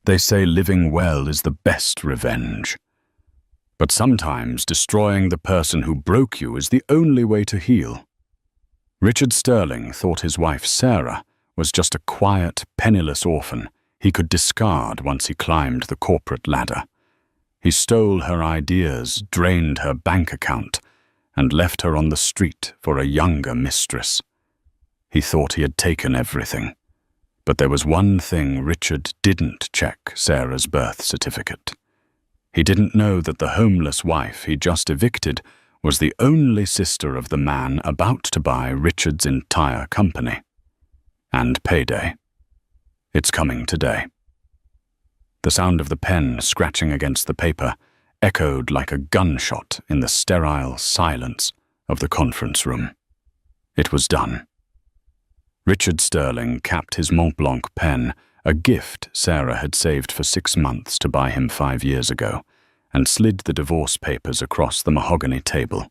They say living well is the best revenge. But sometimes destroying the person who broke you is the only way to heal. Richard Sterling thought his wife Sarah was just a quiet, penniless orphan he could discard once he climbed the corporate ladder. He stole her ideas, drained her bank account, and left her on the street for a younger mistress. He thought he had taken everything. But there was one thing Richard didn't check: Sarah's birth certificate. He didn't know that the homeless wife he just evicted was the only sister of the man about to buy Richard's entire company. And payday. It's coming today. The sound of the pen scratching against the paper echoed like a gunshot in the sterile silence of the conference room. It was done. Richard Sterling capped his Mont Blanc pen, a gift Sarah had saved for 6 months to buy him 5 years ago, and slid the divorce papers across the mahogany table.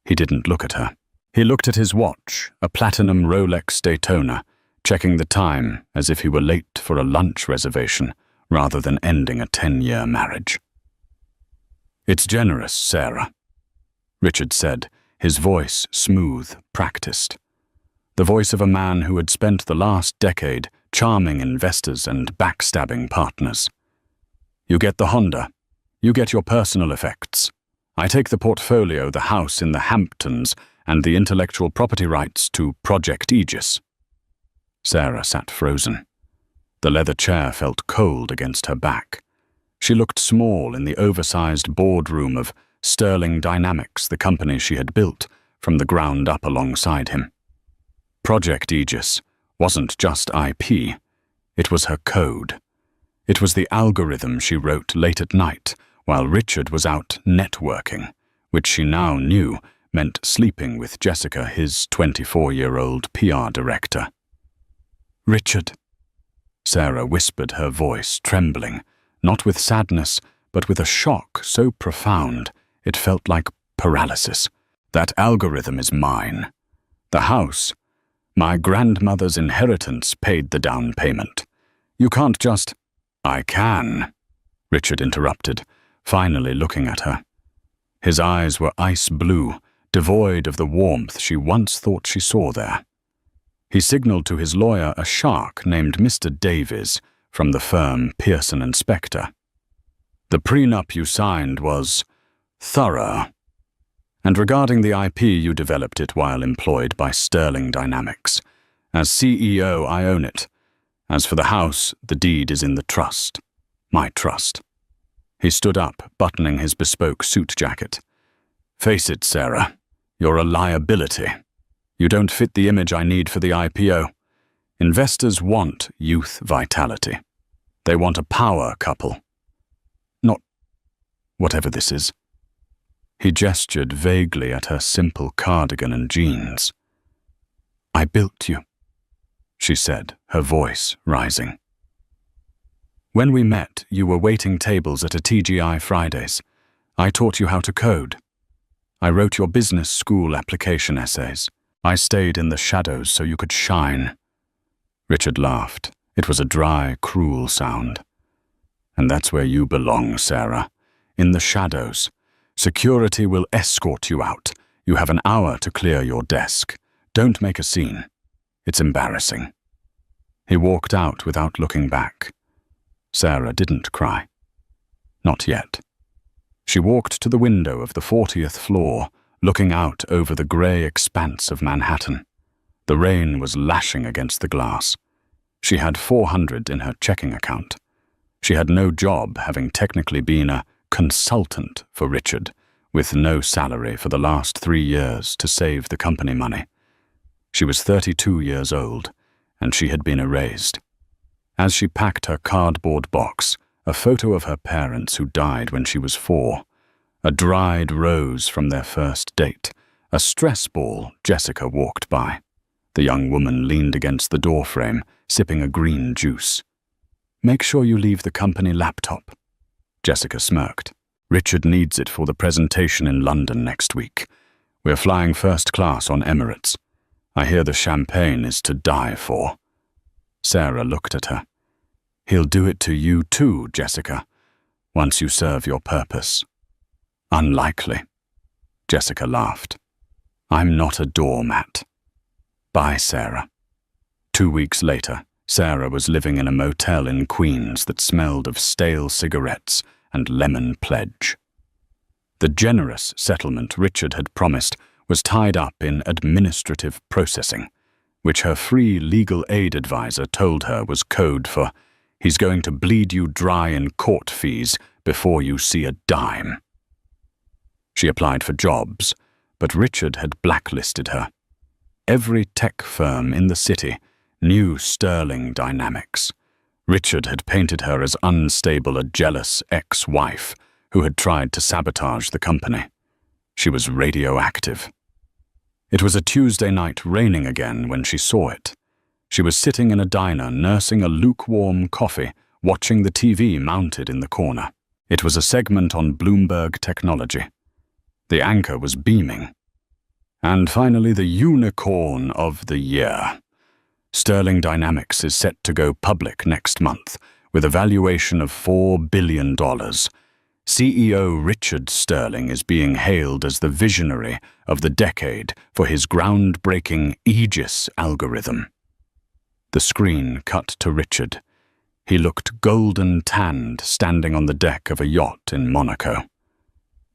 He didn't look at her. He looked at his watch, a platinum Rolex Daytona, checking the time as if he were late for a lunch reservation rather than ending a 10-year marriage. "It's generous, Sarah," Richard said, his voice smooth, practiced. The voice of a man who had spent the last decade charming investors and backstabbing partners. "You get the Honda. You get your personal effects. I take the portfolio, the house in the Hamptons, and the intellectual property rights to Project Aegis." Sarah sat frozen. The leather chair felt cold against her back. She looked small in the oversized boardroom of Sterling Dynamics, the company she had built from the ground up alongside him. Project Aegis wasn't just IP, it was her code. It was the algorithm she wrote late at night while Richard was out networking, which she now knew meant sleeping with Jessica, his 24-year-old PR director. "Richard," Sarah whispered, her voice trembling, not with sadness, but with a shock so profound it felt like paralysis. "That algorithm is mine. The house, my grandmother's inheritance, paid the down payment. You can't just—" "I can," Richard interrupted, finally looking at her. His eyes were ice blue, devoid of the warmth she once thought she saw there. He signaled to his lawyer a shark named Mr. Davies from the firm Pearson & Spector. "The prenup you signed was thorough. And regarding the IP, you developed it while employed by Sterling Dynamics. As CEO, I own it. As for the house, the deed is in the trust. My trust." He stood up, buttoning his bespoke suit jacket. "Face it, Sarah. You're a liability. You don't fit the image I need for the IPO. Investors want youth vitality. They want a power couple. Not whatever this is." He gestured vaguely at her simple cardigan and jeans. "I built you," she said, her voice rising. "When we met, you were waiting tables at a TGI Fridays. I taught you how to code. I wrote your business school application essays. I stayed in the shadows so you could shine." Richard laughed. It was a dry, cruel sound. "And that's where you belong, Sarah. In the shadows. Security will escort you out. You have an hour to clear your desk. Don't make a scene. It's embarrassing." He walked out without looking back. Sarah didn't cry. Not yet. She walked to the window of the 40th floor, looking out over the grey expanse of Manhattan. The rain was lashing against the glass. She had $400 in her checking account. She had no job, having technically been a consultant for Richard, with no salary for the last 3 years to save the company money. She was 32 years old, and she had been erased. As she packed her cardboard box, a photo of her parents who died when she was 4, a dried rose from their first date, a stress ball Jessica walked by. The young woman leaned against the doorframe, sipping a green juice. "Make sure you leave the company laptop." Jessica smirked. "Richard needs it for the presentation in London next week. We're flying first class on Emirates. I hear the champagne is to die for." Sarah looked at her. He'll do it to you too, Jessica, once you serve your purpose. Unlikely. Jessica laughed. I'm not a doormat. Bye, Sarah. 2 weeks later, Sarah was living in a motel in Queens that smelled of stale cigarettes and lemon pledge. The generous settlement Richard had promised was tied up in administrative processing, which her free legal aid advisor told her was code for "he's going to bleed you dry in court fees before you see a dime." She applied for jobs, but Richard had blacklisted her. Every tech firm in the city knew Sterling Dynamics. Richard had painted her as unstable, a jealous ex-wife who had tried to sabotage the company. She was radioactive. It was a Tuesday night, raining again, when she saw it. She was sitting in a diner nursing a lukewarm coffee, watching the TV mounted in the corner. It was a segment on Bloomberg Technology. The anchor was beaming. And finally, the unicorn of the year. Sterling Dynamics is set to go public next month with a valuation of $4 billion. CEO Richard Sterling is being hailed as the visionary of the decade for his groundbreaking Aegis algorithm. The screen cut to Richard. He looked golden tanned, standing on the deck of a yacht in Monaco.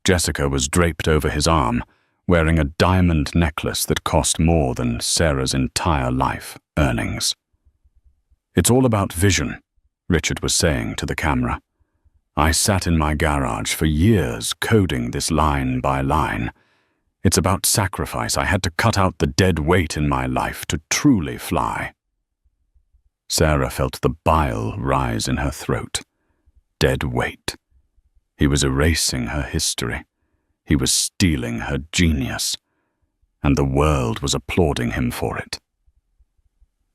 Jessica was draped over his arm, wearing a diamond necklace that cost more than Sarah's entire life earnings. It's all about vision, Richard was saying to the camera. I sat in my garage for years coding this line by line. It's about sacrifice. I had to cut out the dead weight in my life to truly fly. Sarah felt the bile rise in her throat. Dead weight. He was erasing her history. He was stealing her genius. And the world was applauding him for it.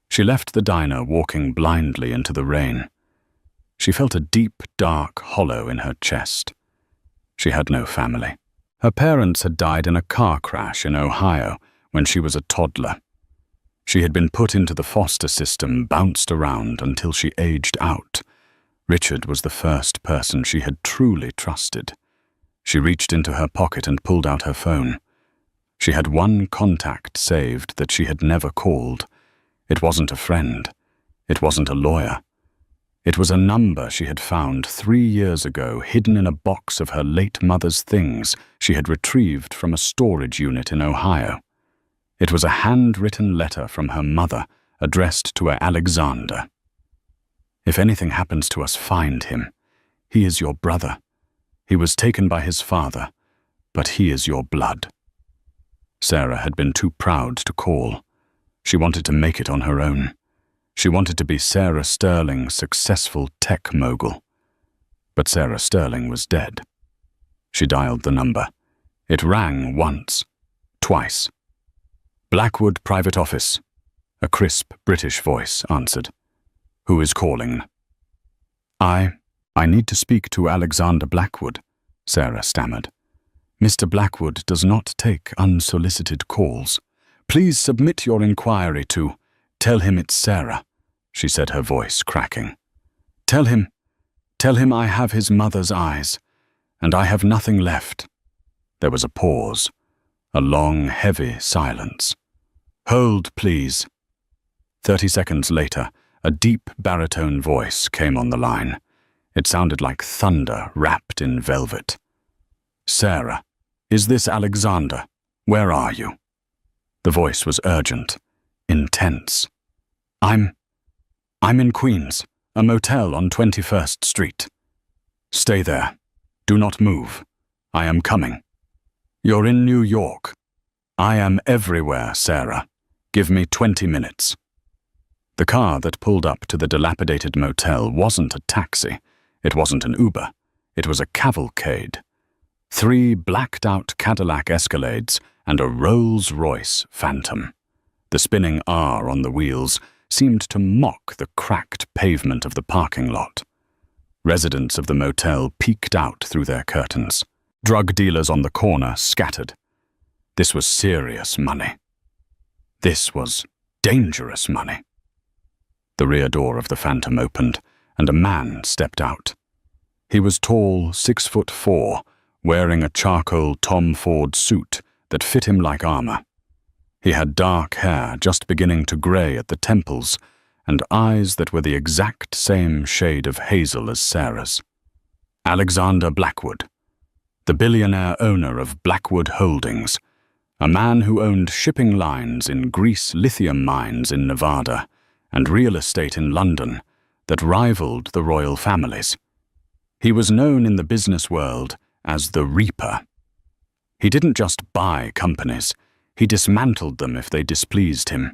She left the diner, walking blindly into the rain. She felt a deep, dark hollow in her chest. She had no family. Her parents had died in a car crash in Ohio when she was a toddler. She had been put into the foster system, bounced around until she aged out. Richard was the first person she had truly trusted. She reached into her pocket and pulled out her phone. She had one contact saved that she had never called. It wasn't a friend. It wasn't a lawyer. It was a number she had found 3 years ago, hidden in a box of her late mother's things she had retrieved from a storage unit in Ohio. It was a handwritten letter from her mother, addressed to her Alexander. If anything happens to us, find him. He is your brother. He was taken by his father, but he is your blood. Sarah had been too proud to call. She wanted to make it on her own. She wanted to be Sarah Sterling's successful tech mogul. But Sarah Sterling was dead. She dialed the number. It rang once, twice. Blackwood Private Office. A crisp British voice answered. Who is calling? I need to speak to Alexander Blackwood, Sarah stammered. Mr. Blackwood does not take unsolicited calls. Please submit your inquiry to Tell him it's Sarah, she said, her voice cracking. Tell him I have his mother's eyes, and I have nothing left. There was a pause, a long, heavy silence. Hold, please. 30 seconds later, a deep baritone voice came on the line. It sounded like thunder wrapped in velvet. Sarah, is this Alexander? Where are you? The voice was urgent, intense. I'm in Queens, a motel on 21st Street. Stay there. Do not move. I am coming. You're in New York. I am everywhere, Sarah. Give me 20 minutes. The car that pulled up to the dilapidated motel wasn't a taxi. It wasn't an Uber. It was a cavalcade. 3 blacked-out Cadillac Escalades and a Rolls-Royce Phantom. The spinning R on the wheels seemed to mock the cracked pavement of the parking lot. Residents of the motel peeked out through their curtains. Drug dealers on the corner scattered. This was serious money. This was dangerous money. The rear door of the Phantom opened, and a man stepped out. He was tall, 6'4", wearing a charcoal Tom Ford suit that fit him like armor. He had dark hair just beginning to gray at the temples and eyes that were the exact same shade of hazel as Sarah's. Alexander Blackwood, the billionaire owner of Blackwood Holdings, a man who owned shipping lines in Greece, lithium mines in Nevada, and real estate in London that rivaled the royal families. He was known in the business world as the Reaper. He didn't just buy companies, he dismantled them if they displeased him.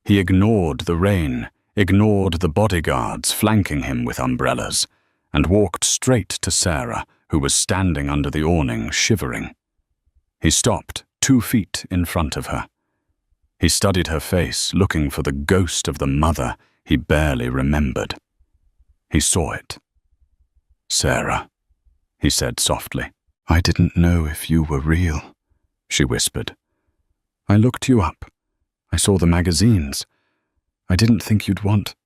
He ignored the rain, ignored the bodyguards flanking him with umbrellas, and walked straight to Sarah, who was standing under the awning, shivering. He stopped 2 feet in front of her. He studied her face, looking for the ghost of the mother he barely remembered. He saw it. "Sarah," he said softly. "I didn't know if you were real," she whispered. "I looked you up. I saw the magazines. I didn't think you'd want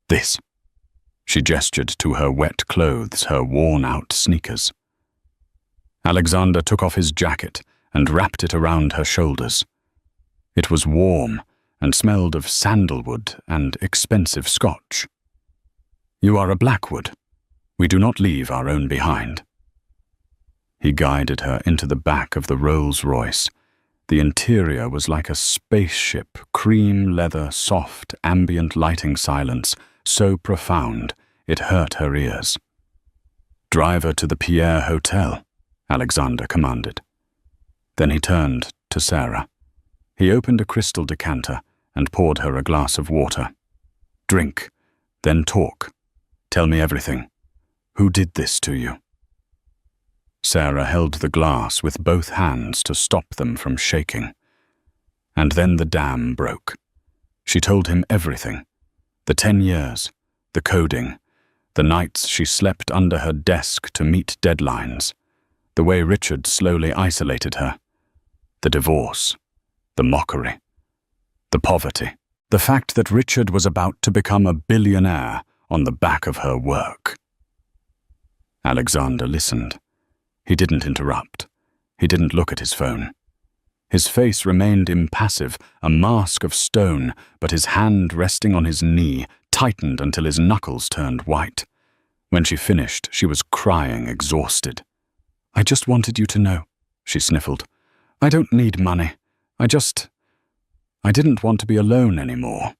this." She gestured to her wet clothes, her worn-out sneakers. Alexander took off his jacket and wrapped it around her shoulders. It was warm and smelled of sandalwood and expensive scotch. "You are a Blackwood. We do not leave our own behind." He guided her into the back of the Rolls-Royce. The interior was like a spaceship, cream leather, soft, ambient lighting silence, so profound it hurt her ears. "Drive her to the Pierre Hotel," Alexander commanded. Then he turned to Sarah. He opened a crystal decanter and poured her a glass of water. "Drink, then talk. Tell me everything. Who did this to you?" Sarah held the glass with both hands to stop them from shaking. And then the dam broke. She told him everything. The 10 years, the coding, the nights she slept under her desk to meet deadlines, the way Richard slowly isolated her, the divorce, the mockery, the poverty, the fact that Richard was about to become a billionaire on the back of her work. Alexander listened. He didn't interrupt. He didn't look at his phone. His face remained impassive, a mask of stone, but his hand resting on his knee tightened until his knuckles turned white. When she finished, she was crying, exhausted. "I just wanted you to know," she sniffled. "I don't need money. I didn't want to be alone anymore."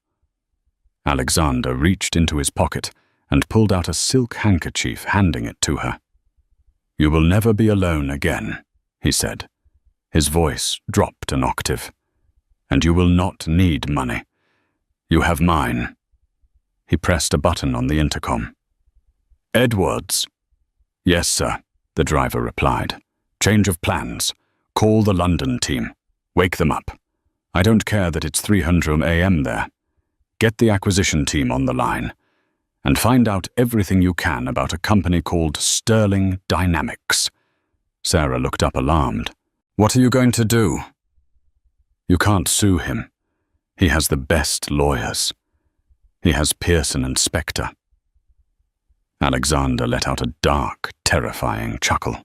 Alexander reached into his pocket and pulled out a silk handkerchief, handing it to her. "You will never be alone again," he said. His voice dropped an octave. "And you will not need money. You have mine." He pressed a button on the intercom. "Edwards." "Yes, sir," the driver replied. "Change of plans. Call the London team. Wake them up. I don't care that it's 300 a.m. there. Get the acquisition team on the line. And find out everything you can about a company called Sterling Dynamics." Sarah looked up alarmed. "What are you going to do?" "You can't sue him. He has the best lawyers. He has Pearson and Spector." Alexander let out a dark, terrifying chuckle.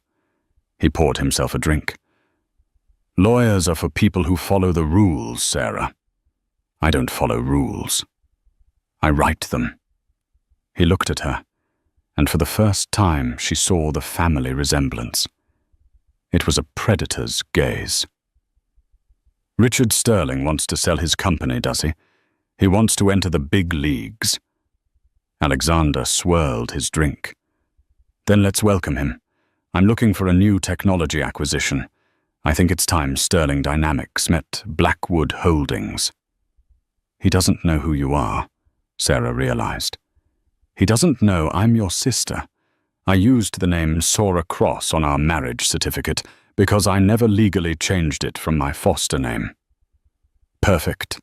He poured himself a drink. "Lawyers are for people who follow the rules, Sarah. I don't follow rules. I write them." He looked at her, and for the first time she saw the family resemblance. It was a predator's gaze. "Richard Sterling wants to sell his company, does he? He wants to enter the big leagues." Alexander swirled his drink. "Then let's welcome him. I'm looking for a new technology acquisition. I think it's time Sterling Dynamics met Blackwood Holdings." "He doesn't know who you are," Sarah realized. "He doesn't know I'm your sister. I used the name Sora Cross on our marriage certificate because I never legally changed it from my foster name." "Perfect."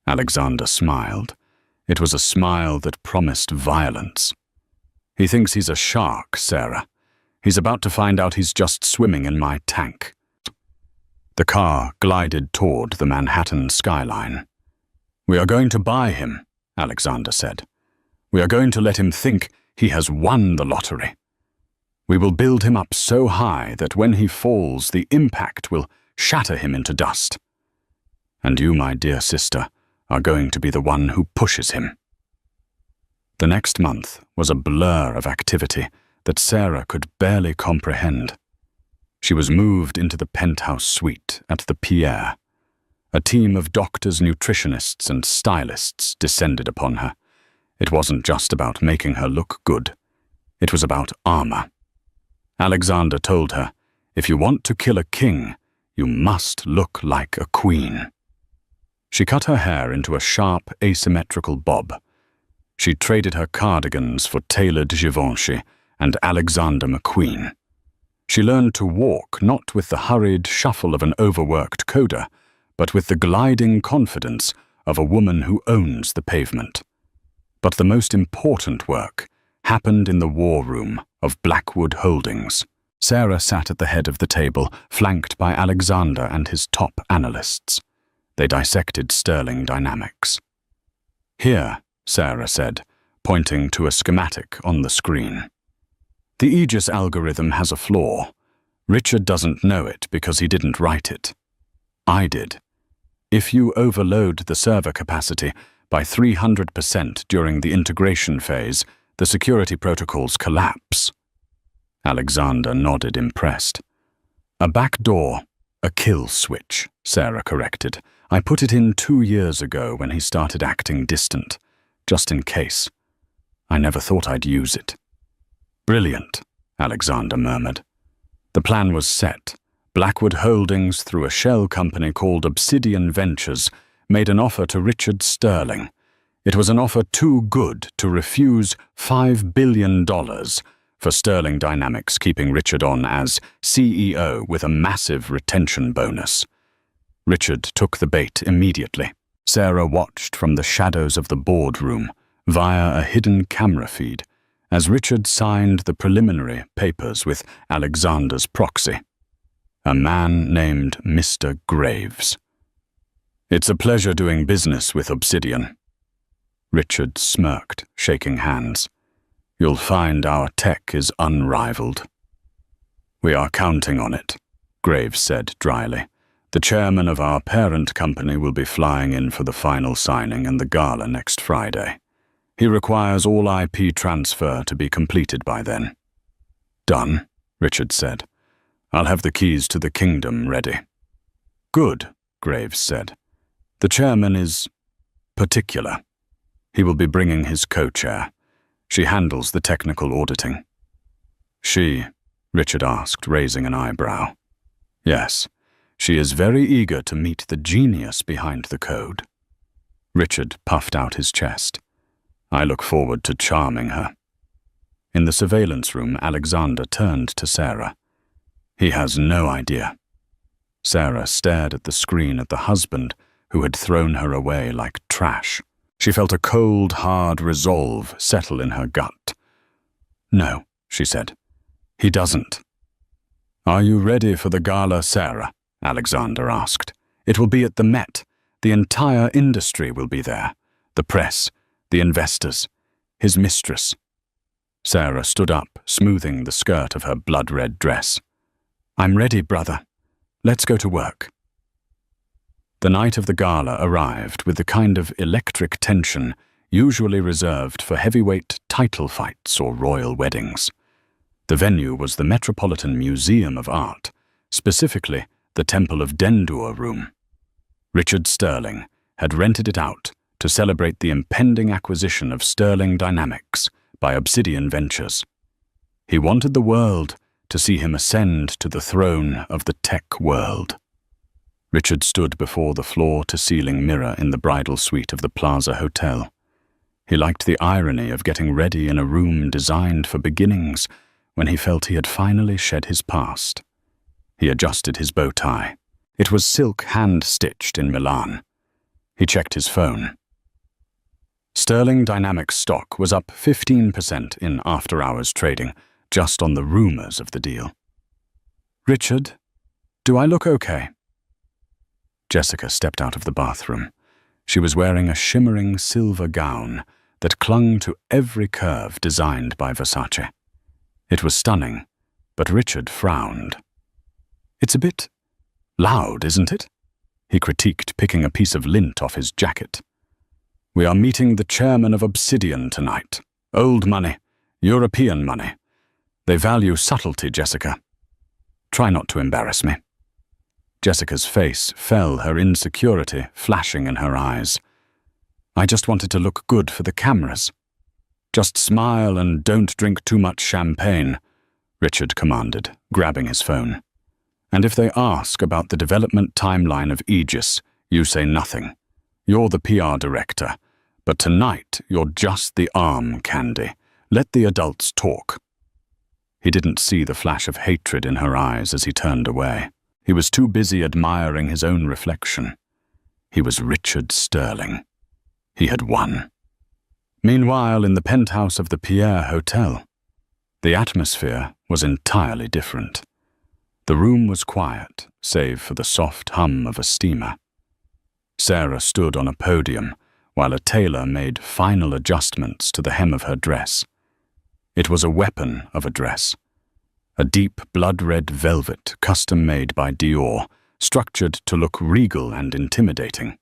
Alexander smiled. It was a smile that promised violence. "He thinks he's a shark, Sarah. He's about to find out he's just swimming in my tank." The car glided toward the Manhattan skyline. "We are going to buy him," Alexander said. We are going to let him think he has won the lottery. We will build him up so high that when he falls, the impact will shatter him into dust. And you, my dear sister, are going to be the one who pushes him." The next month was a blur of activity that Sarah could barely comprehend. She was moved into the penthouse suite at the Pierre. A team of doctors, nutritionists, and stylists descended upon her. It wasn't just about making her look good. It was about armor. Alexander told her, "If you want to kill a king, you must look like a queen." She cut her hair into a sharp, asymmetrical bob. She traded her cardigans for tailored Givenchy and Alexander McQueen. She learned to walk not with the hurried shuffle of an overworked coda, but with the gliding confidence of a woman who owns the pavement. But the most important work happened in the war room of Blackwood Holdings. Sarah sat at the head of the table, flanked by Alexander and his top analysts. They dissected Sterling Dynamics. "Here," Sarah said, pointing to a schematic on the screen. "The Aegis algorithm has a flaw. Richard doesn't know it because he didn't write it. I did. If you overload the server capacity by 300% during the integration phase, the security protocols collapse." Alexander nodded, impressed. "A backdoor, a kill switch," Sarah corrected. "I put it in 2 years ago when he started acting distant, just in case. I never thought I'd use it." "Brilliant," Alexander murmured. The plan was set. Blackwood Holdings, through a shell company called Obsidian Ventures, made an offer to Richard Sterling. It was an offer too good to refuse $5 billion for Sterling Dynamics, keeping Richard on as CEO with a massive retention bonus. Richard took the bait immediately. Sarah watched from the shadows of the boardroom, via a hidden camera feed, as Richard signed the preliminary papers with Alexander's proxy, a man named Mr. Graves. "It's a pleasure doing business with Obsidian." Richard smirked, shaking hands. "You'll find our tech is unrivaled." "We are counting on it," Graves said dryly. "The chairman of our parent company will be flying in for the final signing and the gala next Friday. He requires all IP transfer to be completed by then." "Done," Richard said. "I'll have the keys to the kingdom ready." "Good," Graves said. "The chairman is particular. He will be bringing his co-chair. She handles the technical auditing." "She?" Richard asked, raising an eyebrow. "Yes, she is very eager to meet the genius behind the code." Richard puffed out his chest. "I look forward to charming her." In the surveillance room, Alexander turned to Sarah. "He has no idea." Sarah stared at the screen at the husband who had thrown her away like trash. She felt a cold, hard resolve settle in her gut. "No," she said. "He doesn't." "Are you ready for the gala, Sarah?" Alexander asked. "It will be at the Met. The entire industry will be there. The press, the investors, his mistress." Sarah stood up, smoothing the skirt of her blood-red dress. "I'm ready, brother. Let's go to work." The night of the gala arrived with the kind of electric tension usually reserved for heavyweight title fights or royal weddings. The venue was the Metropolitan Museum of Art, specifically the Temple of Dendur room. Richard Sterling had rented it out to celebrate the impending acquisition of Sterling Dynamics by Obsidian Ventures. He wanted the world to see him ascend to the throne of the tech world. Richard stood before the floor-to-ceiling mirror in the bridal suite of the Plaza Hotel. He liked the irony of getting ready in a room designed for beginnings when he felt he had finally shed his past. He adjusted his bow tie. It was silk hand-stitched in Milan. He checked his phone. Sterling Dynamics stock was up 15% in after-hours trading, just on the rumors of the deal. "Richard, do I look okay?" Jessica stepped out of the bathroom. She was wearing a shimmering silver gown, that clung to every curve designed by Versace. It was stunning, but Richard frowned. "It's a bit loud, isn't it?" he critiqued, picking a piece of lint off his jacket. "We are meeting the chairman of Obsidian tonight. Old money, European money. They value subtlety, Jessica. Try not to embarrass me." Jessica's face fell, her insecurity flashing in her eyes. "I just wanted to look good for the cameras." "Just smile and don't drink too much champagne," Richard commanded, grabbing his phone. "And if they ask about the development timeline of Aegis, you say nothing. You're the PR director, but tonight you're just the arm, Candy. Let the adults talk." He didn't see the flash of hatred in her eyes as he turned away. He was too busy admiring his own reflection. He was Richard Sterling. He had won. Meanwhile, in the penthouse of the Pierre Hotel, the atmosphere was entirely different. The room was quiet, save for the soft hum of a steamer. Sarah stood on a podium while a tailor made final adjustments to the hem of her dress. It was a weapon of a dress. A deep blood-red velvet custom-made by Dior, structured to look regal and intimidating.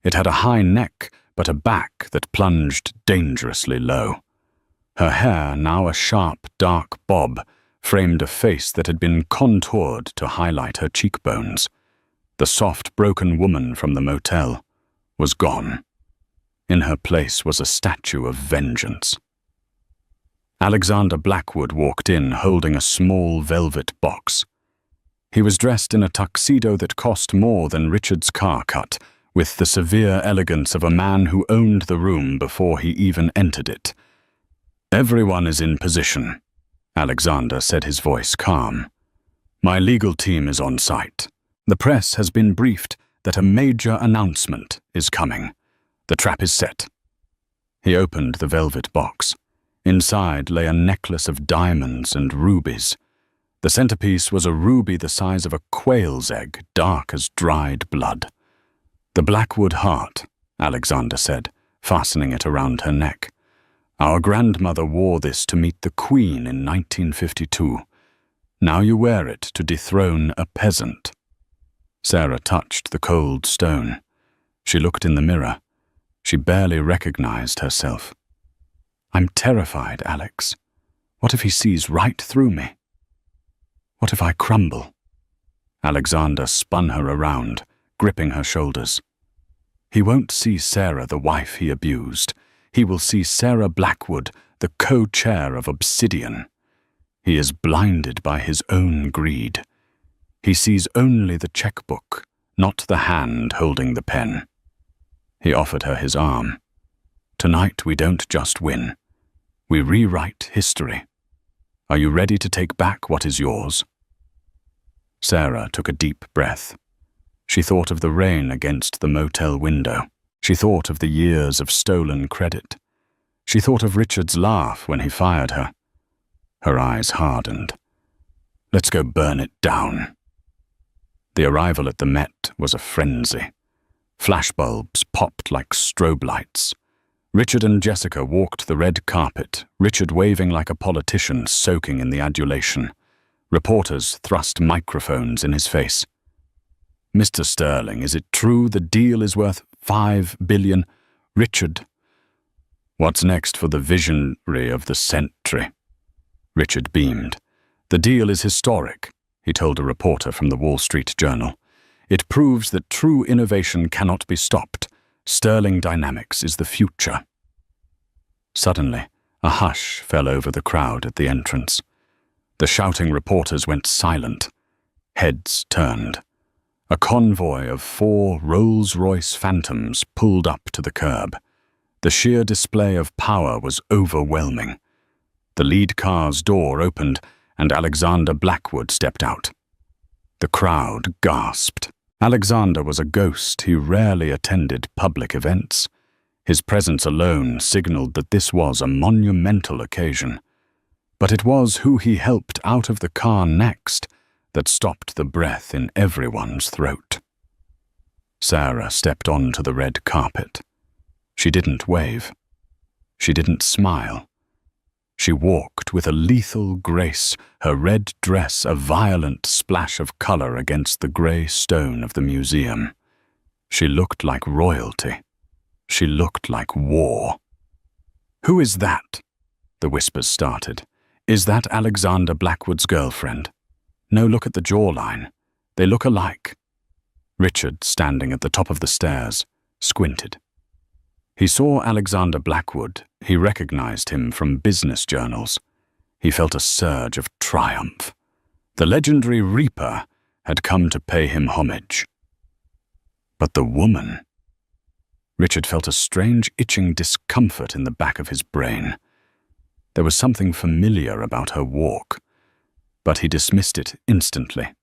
It had a high neck, but a back that plunged dangerously low. Her hair, now a sharp, dark bob, framed a face that had been contoured to highlight her cheekbones. The soft, broken woman from the motel was gone. In her place was a statue of vengeance. Alexander Blackwood walked in, holding a small velvet box. He was dressed in a tuxedo that cost more than Richard's car cut, with the severe elegance of a man who owned the room before he even entered it. "Everyone is in position," Alexander said, his voice calm. "My legal team is on site. The press has been briefed that a major announcement is coming. The trap is set." He opened the velvet box. Inside lay a necklace of diamonds and rubies. The centerpiece was a ruby the size of a quail's egg, dark as dried blood. "The Blackwood heart," Alexander said, fastening it around her neck. "Our grandmother wore this to meet the Queen in 1952. Now you wear it to dethrone a peasant." Sarah touched the cold stone. She looked in the mirror. She barely recognized herself. "I'm terrified, Alex. What if he sees right through me? What if I crumble?" Alexander spun her around, gripping her shoulders. "He won't see Sarah, the wife he abused. He will see Sarah Blackwood, the co-chair of Obsidian. He is blinded by his own greed. He sees only the checkbook, not the hand holding the pen." He offered her his arm. "Tonight we don't just win. We rewrite history. Are you ready to take back what is yours?" Sarah took a deep breath. She thought of the rain against the motel window. She thought of the years of stolen credit. She thought of Richard's laugh when he fired her. Her eyes hardened. "Let's go burn it down." The arrival at the Met was a frenzy. Flashbulbs popped like strobe lights. Richard and Jessica walked the red carpet, Richard waving like a politician soaking in the adulation. Reporters thrust microphones in his face. "Mr. Sterling, is it true the deal is worth $5 billion? Richard." "What's next for the visionary of the century?" Richard beamed. "The deal is historic," he told a reporter from the Wall Street Journal. "It proves that true innovation cannot be stopped. Sterling Dynamics is the future." Suddenly, a hush fell over the crowd at the entrance. The shouting reporters went silent. Heads turned. A convoy of 4 Rolls-Royce Phantoms pulled up to the curb. The sheer display of power was overwhelming. The lead car's door opened, and Alexander Blackwood stepped out. The crowd gasped. Alexander was a ghost. He rarely attended public events. His presence alone signaled that this was a monumental occasion. But it was who he helped out of the car next that stopped the breath in everyone's throat. Sarah stepped onto the red carpet. She didn't wave. She didn't smile. She walked with a lethal grace, her red dress a violent splash of color against the grey stone of the museum. She looked like royalty. She looked like war. "Who is that?" the whispers started. "Is that Alexander Blackwood's girlfriend? No, look at the jawline. They look alike." Richard, standing at the top of the stairs, squinted. He saw Alexander Blackwood. He recognized him from business journals. He felt a surge of triumph. The legendary Reaper had come to pay him homage. But the woman... Richard felt a strange itching discomfort in the back of his brain. There was something familiar about her walk, but he dismissed it instantly.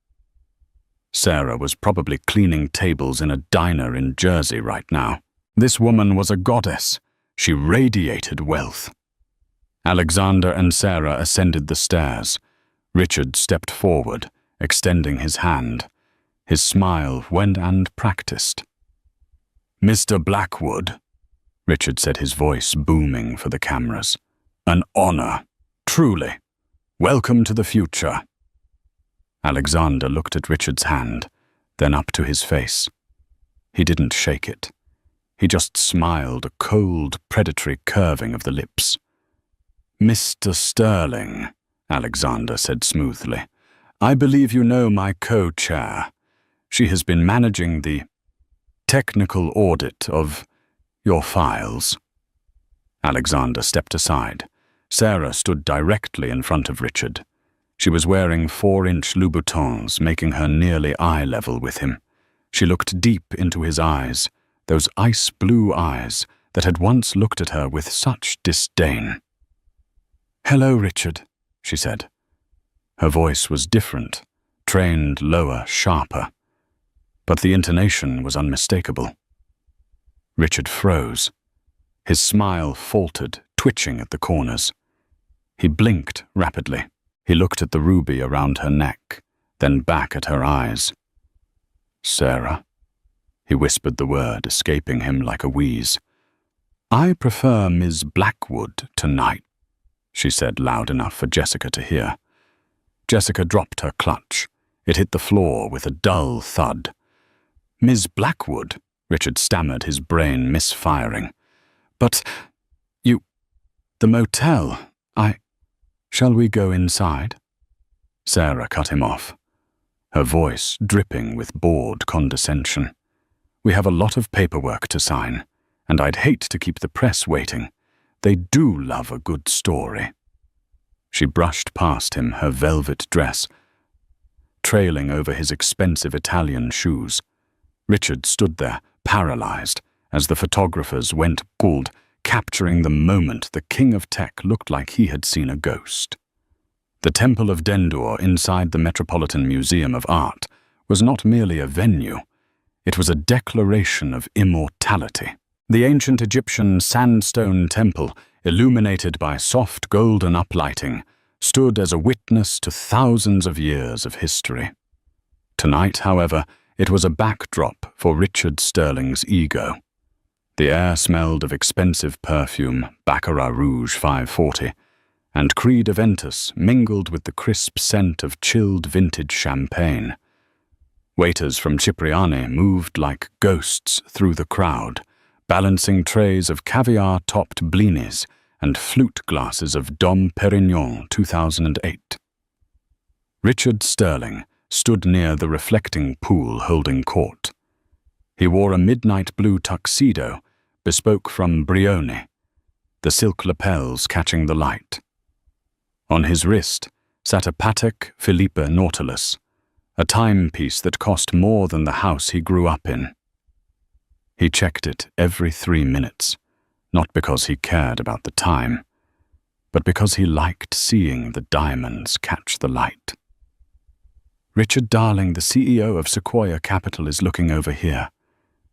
Sarah was probably cleaning tables in a diner in Jersey right now. This woman was a goddess. She radiated wealth. Alexander and Sarah ascended the stairs. Richard stepped forward, extending his hand. His smile went and practiced. "Mr. Blackwood," Richard said, his voice booming for the cameras. "An honor, truly. Welcome to the future." Alexander looked at Richard's hand, then up to his face. He didn't shake it. He just smiled, a cold, predatory curving of the lips. "Mr. Sterling," Alexander said smoothly, "I believe you know my co-chair. She has been managing the technical audit of your files." Alexander stepped aside. Sarah stood directly in front of Richard. She was wearing 4-inch Louboutins, making her nearly eye level with him. She looked deep into his eyes, those ice-blue eyes that had once looked at her with such disdain. "Hello, Richard," she said. Her voice was different, trained lower, sharper. But the intonation was unmistakable. Richard froze. His smile faltered, twitching at the corners. He blinked rapidly. He looked at the ruby around her neck, then back at her eyes. "Sarah," he whispered the word, escaping him like a wheeze. "I prefer Ms. Blackwood tonight," she said loud enough for Jessica to hear. Jessica dropped her clutch. It hit the floor with a dull thud. "Ms. Blackwood," Richard stammered, his brain misfiring. "But the motel, Shall we go inside?" Sarah cut him off, her voice dripping with bored condescension. "We have a lot of paperwork to sign, and I'd hate to keep the press waiting. They do love a good story." She brushed past him, her velvet dress trailing over his expensive Italian shoes. Richard stood there, paralyzed, as the photographers went gold, capturing the moment the king of tech looked like he had seen a ghost. The Temple of Dendur inside the Metropolitan Museum of Art was not merely a venue, it was a declaration of immortality. The ancient Egyptian sandstone temple, illuminated by soft golden uplighting, stood as a witness to thousands of years of history. Tonight, however, it was a backdrop for Richard Sterling's ego. The air smelled of expensive perfume, Baccarat Rouge 540, and Creed Aventus mingled with the crisp scent of chilled vintage champagne. Waiters from Cipriani moved like ghosts through the crowd, balancing trays of caviar-topped blinis and flute glasses of Dom Perignon 2008. Richard Sterling stood near the reflecting pool holding court. He wore a midnight blue tuxedo, bespoke from Brioni, the silk lapels catching the light. On his wrist sat a Patek Philippe Nautilus, a timepiece that cost more than the house he grew up in. He checked it every 3 minutes, not because he cared about the time, but because he liked seeing the diamonds catch the light. "Richard Darling, the CEO of Sequoia Capital, is looking over here,"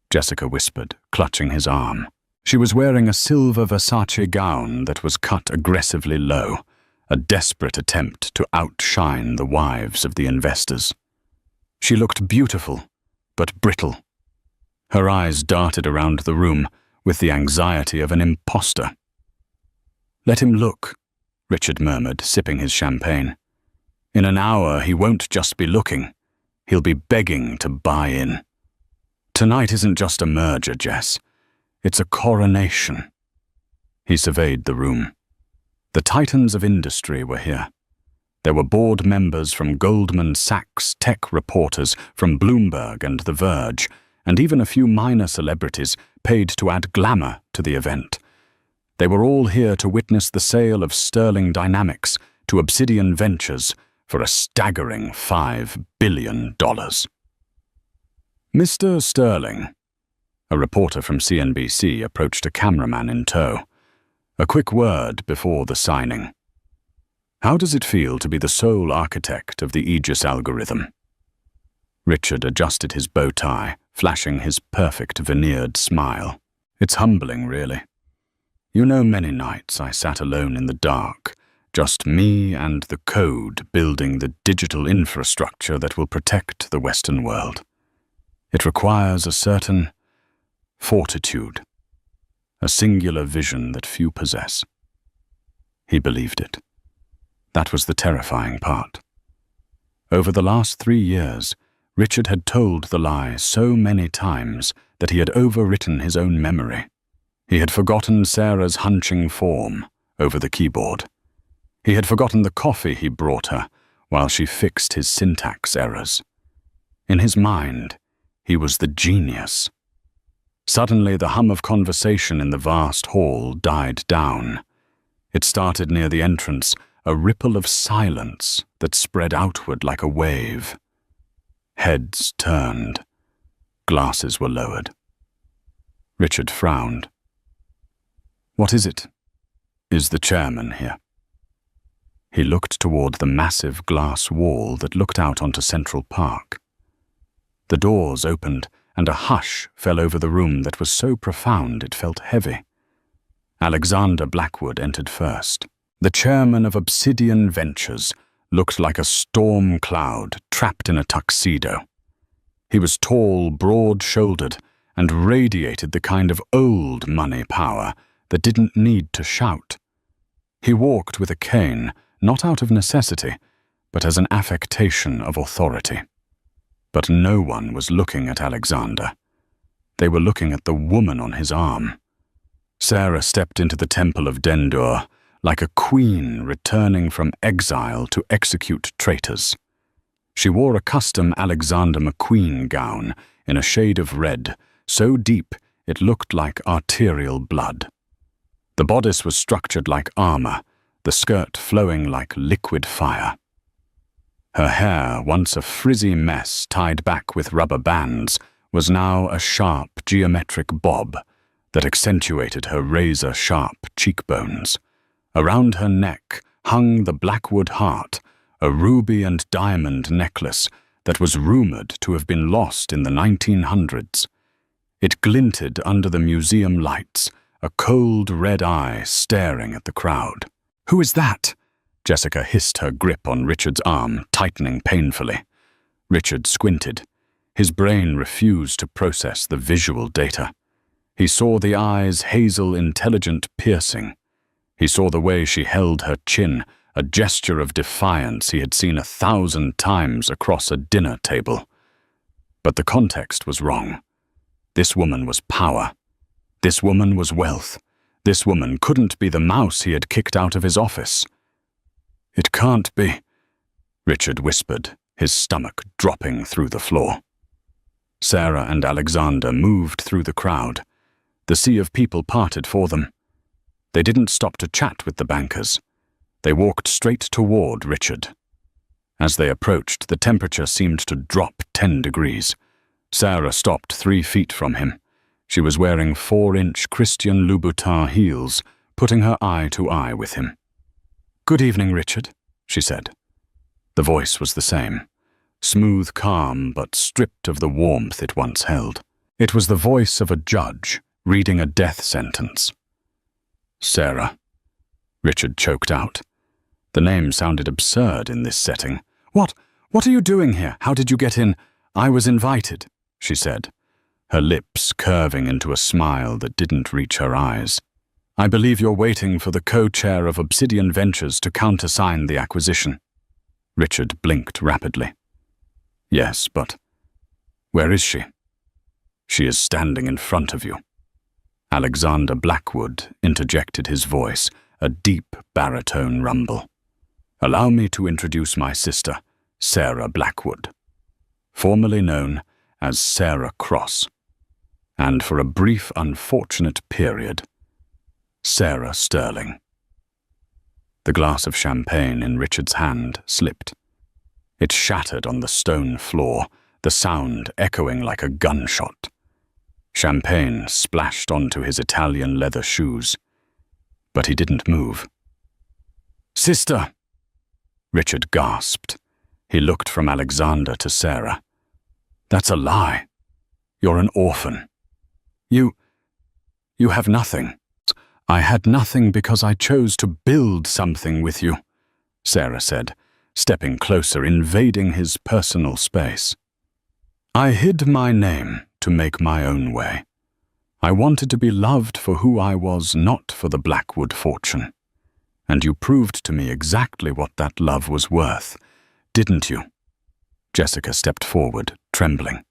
Jessica whispered, clutching his arm. She was wearing a silver Versace gown that was cut aggressively low, a desperate attempt to outshine the wives of the investors. She looked beautiful, but brittle. Her eyes darted around the room with the anxiety of an imposter. "Let him look," Richard murmured, sipping his champagne. "In an hour he won't just be looking. He'll be begging to buy in. Tonight isn't just a merger, Jess. It's a coronation." He surveyed the room. The titans of industry were here. There were board members from Goldman Sachs, tech reporters from Bloomberg and The Verge, and even a few minor celebrities paid to add glamour to the event. They were all here to witness the sale of Sterling Dynamics to Obsidian Ventures for a staggering $5 billion. "Mr. Sterling," a reporter from CNBC approached a cameraman in tow. A quick word before the signing. "How does it feel to be the sole architect of the Aegis algorithm?" Richard adjusted his bow tie, flashing his perfect veneered smile. "It's humbling, really. You know, many nights I sat alone in the dark, just me and the code building the digital infrastructure that will protect the Western world. It requires a certain fortitude, a singular vision that few possess." He believed it. That was the terrifying part. Over the last 3 years, Richard had told the lie so many times that he had overwritten his own memory. He had forgotten Sarah's hunching form over the keyboard. He had forgotten the coffee he brought her while she fixed his syntax errors. In his mind, he was the genius. Suddenly, the hum of conversation in the vast hall died down. It started near the entrance, a ripple of silence that spread outward like a wave. Heads turned. Glasses were lowered. Richard frowned. "What is it? Is the chairman here?" He looked toward the massive glass wall that looked out onto Central Park. The doors opened, and a hush fell over the room that was so profound it felt heavy. Alexander Blackwood entered first. The chairman of Obsidian Ventures looked like a storm cloud trapped in a tuxedo. He was tall, broad-shouldered, and radiated the kind of old money power that didn't need to shout. He walked with a cane, not out of necessity, but as an affectation of authority. But no one was looking at Alexander. They were looking at the woman on his arm. Sarah stepped into the temple of Dendur like a queen returning from exile to execute traitors. She wore a custom Alexander McQueen gown in a shade of red, so deep it looked like arterial blood. The bodice was structured like armor, the skirt flowing like liquid fire. Her hair, once a frizzy mess tied back with rubber bands, was now a sharp geometric bob that accentuated her razor-sharp cheekbones. Around her neck hung the Blackwood heart, a ruby and diamond necklace that was rumored to have been lost in the 1900s. It glinted under the museum lights, a cold red eye staring at the crowd. "Who is that?" Jessica hissed, her grip on Richard's arm tightening painfully. Richard squinted. His brain refused to process the visual data. He saw the eyes' hazel intelligent piercing. He saw the way she held her chin, a gesture of defiance he had seen 1,000 times across a dinner table. But the context was wrong. This woman was power. This woman was wealth. This woman couldn't be the mouse he had kicked out of his office. "It can't be," Richard whispered, his stomach dropping through the floor. Sarah and Alexander moved through the crowd. The sea of people parted for them. They didn't stop to chat with the bankers. They walked straight toward Richard. As they approached, the temperature seemed to drop 10 degrees. Sarah stopped 3 feet from him. She was wearing 4-inch Christian Louboutin heels, putting her eye to eye with him. "Good evening, Richard," she said. The voice was the same, smooth calm but stripped of the warmth it once held. It was the voice of a judge reading a death sentence. "Sarah," Richard choked out. The name sounded absurd in this setting. What are you doing here? How did you get in?" "I was invited," she said, her lips curving into a smile that didn't reach her eyes. I believe you're waiting for the co-chair of Obsidian Ventures to countersign the acquisition. Richard blinked rapidly. Yes, but where is she? She is standing in front of you. Alexander Blackwood interjected his voice, a deep baritone rumble. Allow me to introduce my sister, Sarah Blackwood, formerly known as Sarah Cross, and for a brief unfortunate period, Sarah Sterling. The glass of champagne in Richard's hand slipped. It shattered on the stone floor, the sound echoing like a gunshot. Champagne splashed onto his Italian leather shoes, but he didn't move. Sister! Richard gasped. He looked from Alexander to Sarah. That's a lie. You're an orphan. You have nothing. I had nothing because I chose to build something with you, Sarah said, stepping closer, invading his personal space. I hid my name to make my own way. I wanted to be loved for who I was, not for the Blackwood fortune. And you proved to me exactly what that love was worth, didn't you? Jessica stepped forward, trembling.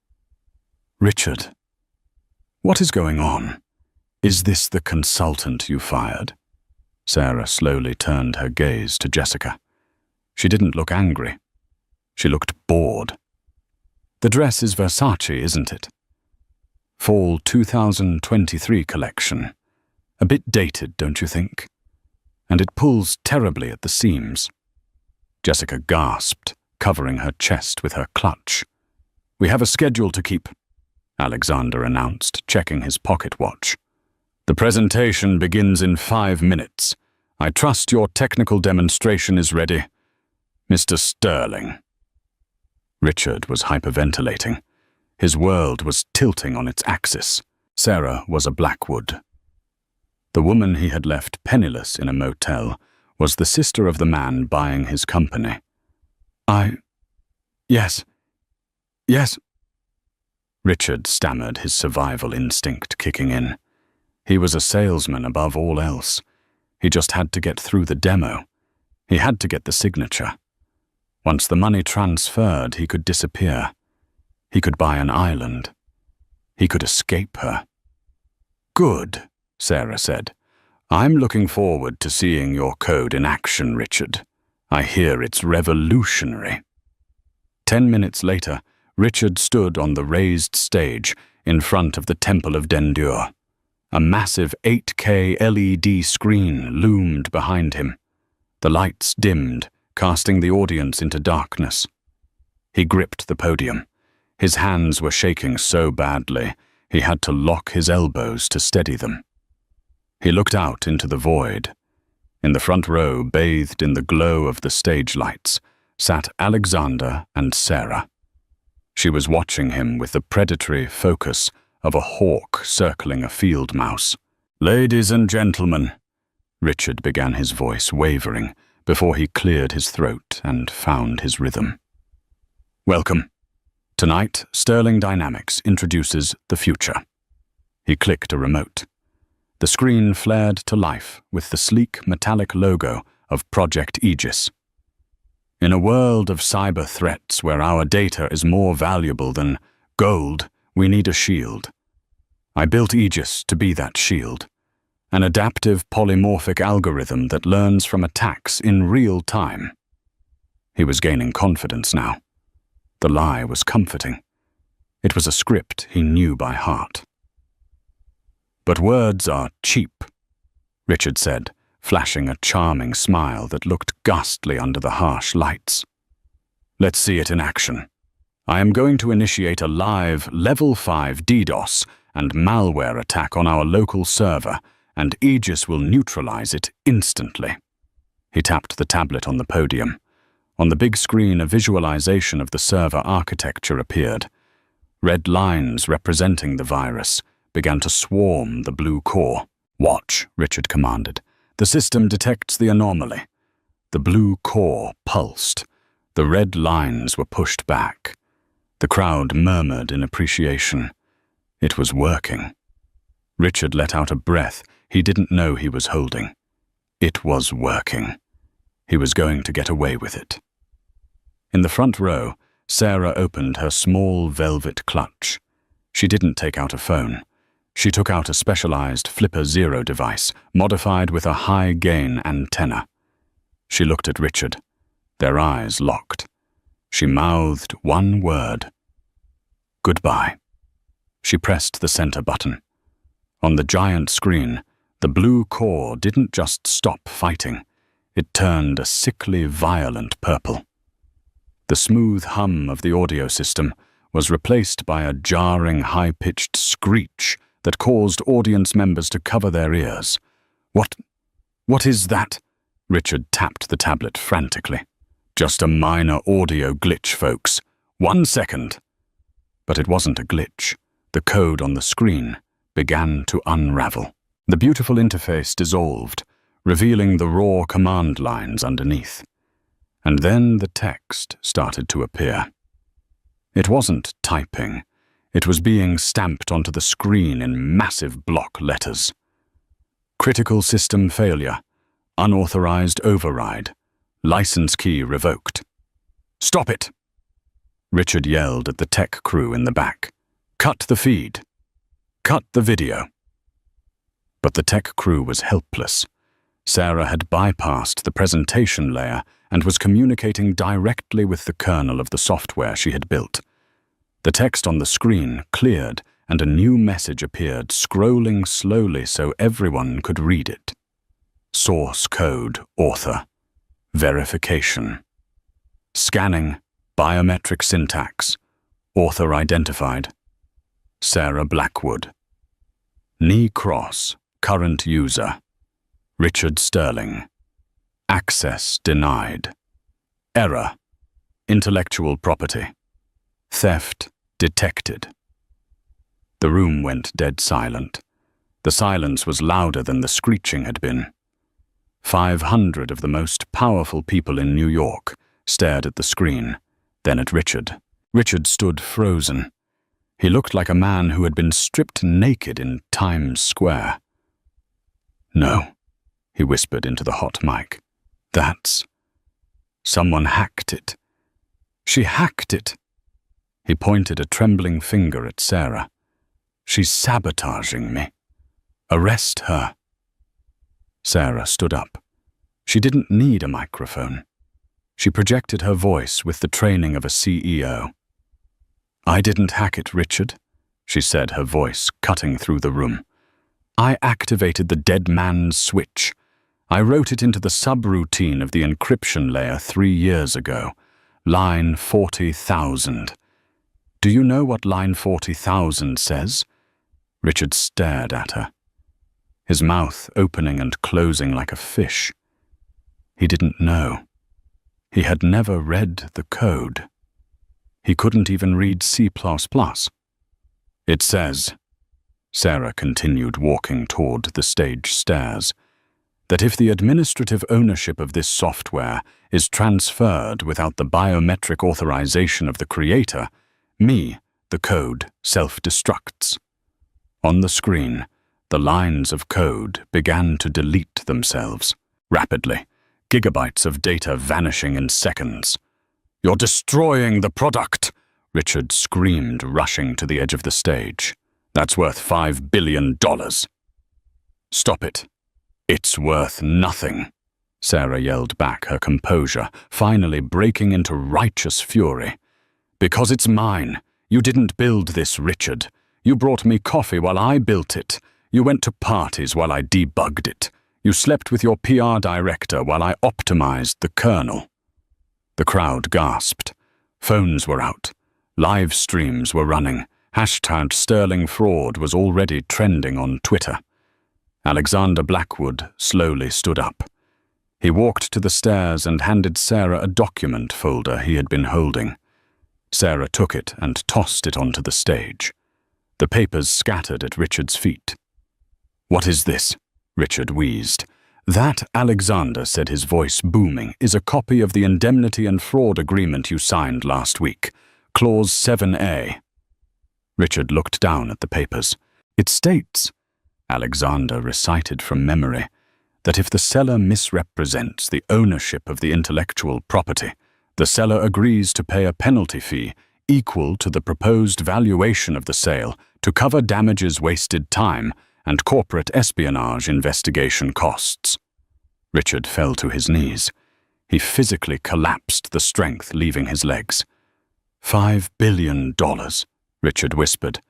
Richard, what is going on? Is this the consultant you fired? Sarah slowly turned her gaze to Jessica. She didn't look angry. She looked bored. The dress is Versace, isn't it? Fall 2023 collection. A bit dated, don't you think? And it pulls terribly at the seams. Jessica gasped, covering her chest with her clutch. We have a schedule to keep, Alexander announced, checking his pocket watch. The presentation begins in 5 minutes. I trust your technical demonstration is ready. Mr. Sterling. Richard was hyperventilating. His world was tilting on its axis. Sarah was a Blackwood. The woman he had left penniless in a motel was the sister of the man buying his company. Yes. Richard stammered, his survival instinct kicking in. He was a salesman above all else. He just had to get through the demo. He had to get the signature. Once the money transferred, he could disappear. He could buy an island. He could escape her. Good, Sarah said. I'm looking forward to seeing your code in action, Richard. I hear it's revolutionary. 10 minutes later, Richard stood on the raised stage in front of the Temple of Dendur. A massive 8K LED screen loomed behind him. The lights dimmed, casting the audience into darkness. He gripped the podium. His hands were shaking so badly, he had to lock his elbows to steady them. He looked out into the void. In the front row, bathed in the glow of the stage lights, sat Alexander and Sarah. She was watching him with the predatory focus of a hawk circling a field mouse. Ladies and gentlemen, Richard began, his voice wavering before he cleared his throat and found his rhythm. Welcome. Tonight, Sterling Dynamics introduces the future. He clicked a remote. The screen flared to life with the sleek metallic logo of Project Aegis. In a world of cyber threats where our data is more valuable than gold, we need a shield. I built Aegis to be that shield, an adaptive polymorphic algorithm that learns from attacks in real time. He was gaining confidence now. The lie was comforting. It was a script he knew by heart. But words are cheap, Richard said, flashing a charming smile that looked ghastly under the harsh lights. Let's see it in action. I am going to initiate a live Level 5 DDoS and malware attack on our local server, and Aegis will neutralize it instantly. He tapped the tablet on the podium. On the big screen, a visualization of the server architecture appeared. Red lines representing the virus began to swarm the blue core. Watch, Richard commanded. The system detects the anomaly. The blue core pulsed. The red lines were pushed back. The crowd murmured in appreciation. It was working. Richard let out a breath, he didn't know he was holding. It was working. He was going to get away with it. In the front row, Sarah opened her small velvet clutch. She didn't take out a phone. She took out a specialized Flipper Zero device, modified with a high-gain antenna. She looked at Richard. Their eyes locked. She mouthed one word. Goodbye. She pressed the center button. On the giant screen, the blue core didn't just stop fighting. It turned a sickly, violent purple. The smooth hum of the audio system was replaced by a jarring, high-pitched screech that caused audience members to cover their ears. What is that? Richard tapped the tablet frantically. Just a minor audio glitch, folks. 1 second. But it wasn't a glitch. The code on the screen began to unravel. The beautiful interface dissolved, revealing the raw command lines underneath. And then the text started to appear. It wasn't typing. It was being stamped onto the screen in massive block letters. Critical system failure. Unauthorized override. License key revoked. Stop it! Richard yelled at the tech crew in the back. Cut the feed. Cut the video. But the tech crew was helpless. Sarah had bypassed the presentation layer and was communicating directly with the kernel of the software she had built. The text on the screen cleared and a new message appeared, scrolling slowly so everyone could read it. Source code author. Verification. Scanning. Biometric syntax. Author identified. Sarah Blackwood. Knee cross. Current user. Richard Sterling. Access denied. Error. Intellectual property. Theft detected. The room went dead silent. The silence was louder than the screeching had been. 500 of the most powerful people in New York stared at the screen, then at Richard. Richard stood frozen. He looked like a man who had been stripped naked in Times Square. No, he whispered into the hot mic. That's... Someone hacked it. She hacked it. He pointed a trembling finger at Sarah. She's sabotaging me. Arrest her. Sarah stood up. She didn't need a microphone. She projected her voice with the training of a CEO. I didn't hack it, Richard, she said, her voice cutting through the room. I activated the dead man's switch. I wrote it into the subroutine of the encryption layer 3 years ago. Line 40,000. Do you know what line 40,000 says? Richard stared at her, his mouth opening and closing like a fish. He didn't know. He had never read the code. He couldn't even read C++. It says, Sarah continued walking toward the stage stairs, that if the administrative ownership of this software is transferred without the biometric authorization of the creator, me, the code, self-destructs. On the screen, the lines of code began to delete themselves, rapidly, gigabytes of data vanishing in seconds. You're destroying the product, Richard screamed, rushing to the edge of the stage. That's worth $5 billion. Stop it. It's worth nothing, Sarah yelled back, her composure finally breaking into righteous fury. Because it's mine. You didn't build this, Richard. You brought me coffee while I built it. You went to parties while I debugged it. You slept with your PR director while I optimized the kernel. The crowd gasped. Phones were out. Live streams were running. Hashtag Sterling Fraud was already trending on Twitter. Alexander Blackwood slowly stood up. He walked to the stairs and handed Sarah a document folder he had been holding. Sarah took it and tossed it onto the stage. The papers scattered at Richard's feet. What is this? Richard wheezed. That, Alexander said, his voice booming, is a copy of the indemnity and fraud agreement you signed last week. Clause 7A. Richard looked down at the papers. It states, Alexander recited from memory that if the seller misrepresents the ownership of the intellectual property, the seller agrees to pay a penalty fee equal to the proposed valuation of the sale to cover damages, wasted time, and corporate espionage investigation costs. Richard fell to his knees. He physically collapsed, the strength leaving his legs. $5 billion, Richard whispered.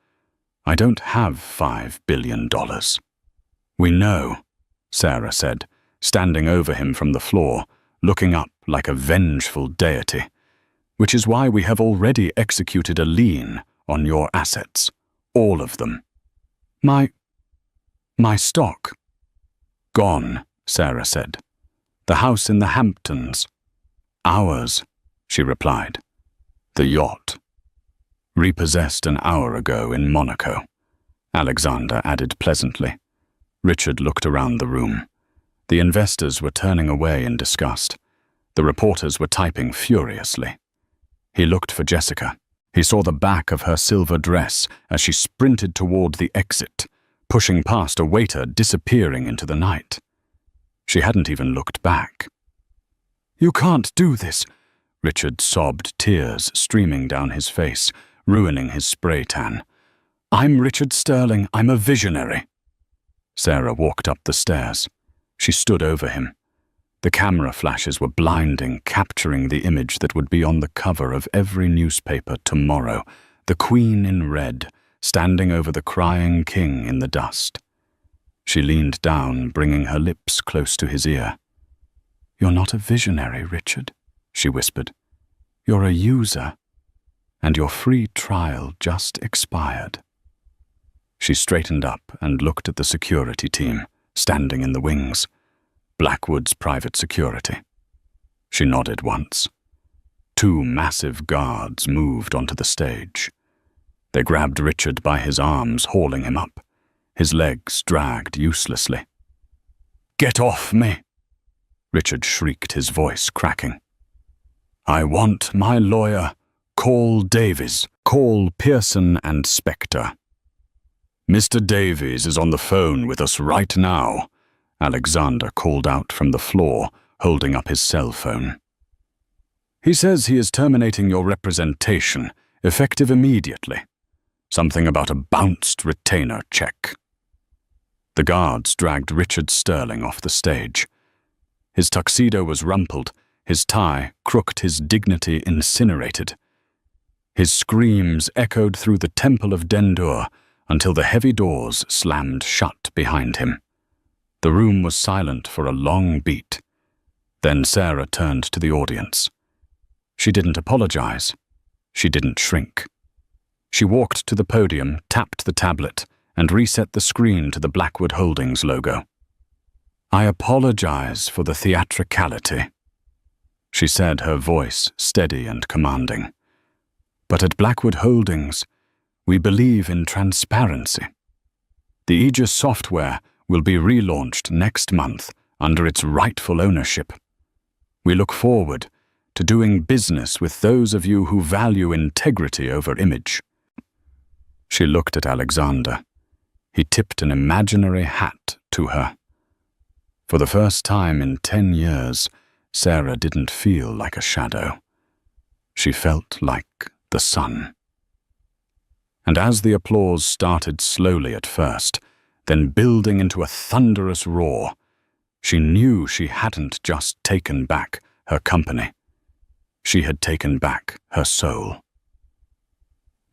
I don't have $5 billion. We know, Sarah said, standing over him from the floor, looking up like a vengeful deity, which is why we have already executed a lien on your assets, all of them. My stock. Gone, Sarah said. The house in the Hamptons. Ours, she replied. The yacht. Repossessed an hour ago in Monaco, Alexander added pleasantly. Richard looked around the room. The investors were turning away in disgust. The reporters were typing furiously. He looked for Jessica. He saw the back of her silver dress as she sprinted toward the exit, pushing past a waiter, disappearing into the night. She hadn't even looked back. You can't do this, Richard sobbed, tears streaming down his face, ruining his spray tan. I'm Richard Sterling. I'm a visionary. Sarah walked up the stairs. She stood over him. The camera flashes were blinding, capturing the image that would be on the cover of every newspaper tomorrow, the Queen in red, standing over the crying king in the dust. She leaned down, bringing her lips close to his ear. You're not a visionary, Richard, she whispered. You're a user, and your free trial just expired. She straightened up and looked at the security team, standing in the wings. Blackwood's private security. She nodded once. 2 massive guards moved onto the stage. They grabbed Richard by his arms, hauling him up. His legs dragged uselessly. Get off me! Richard shrieked, his voice cracking. I want my lawyer. Call Davies. Call Pearson and Spector. Mr. Davies is on the phone with us right now, Alexander called out from the floor, holding up his cell phone. He says he is terminating your representation, effective immediately. Something about a bounced retainer check. The guards dragged Richard Sterling off the stage. His tuxedo was rumpled, his tie crooked, his dignity incinerated. His screams echoed through the Temple of Dendur until the heavy doors slammed shut behind him. The room was silent for a long beat. Then Sarah turned to the audience. She didn't apologize. She didn't shrink. She walked to the podium, tapped the tablet, and reset the screen to the Blackwood Holdings logo. I apologize for the theatricality, she said, her voice steady and commanding. But at Blackwood Holdings, we believe in transparency. The Aegis software will be relaunched next month under its rightful ownership. We look forward to doing business with those of you who value integrity over image. She looked at Alexander. He tipped an imaginary hat to her. For the first time in 10 years, Sarah didn't feel like a shadow. She felt like the sun. And as the applause started slowly at first, then building into a thunderous roar, she knew she hadn't just taken back her company. She had taken back her soul.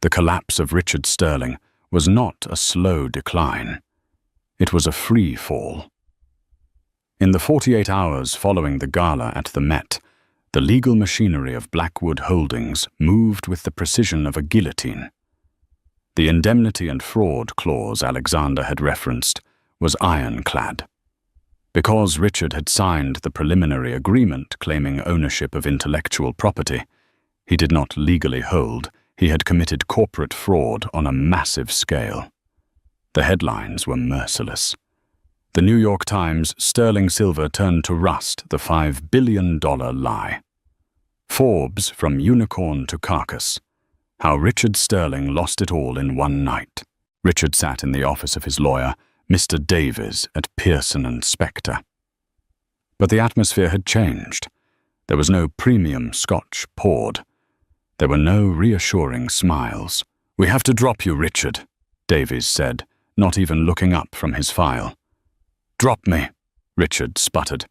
The collapse of Richard Sterling was not a slow decline. It was a free fall. In the 48 hours following the gala at the Met, the legal machinery of Blackwood Holdings moved with the precision of a guillotine. The indemnity and fraud clause Alexander had referenced was ironclad. Because Richard had signed the preliminary agreement claiming ownership of intellectual property he did not legally hold, he had committed corporate fraud on a massive scale. The headlines were merciless. The New York Times, sterling silver turned to rust, the $5 billion lie. Forbes, from unicorn to carcass. How Richard Sterling lost it all in one night. Richard sat in the office of his lawyer, Mr. Davies at Pearson & Spectre. But the atmosphere had changed. There was no premium scotch poured. There were no reassuring smiles. "We have to drop you, Richard," Davies said, not even looking up from his file. "Drop me," Richard sputtered.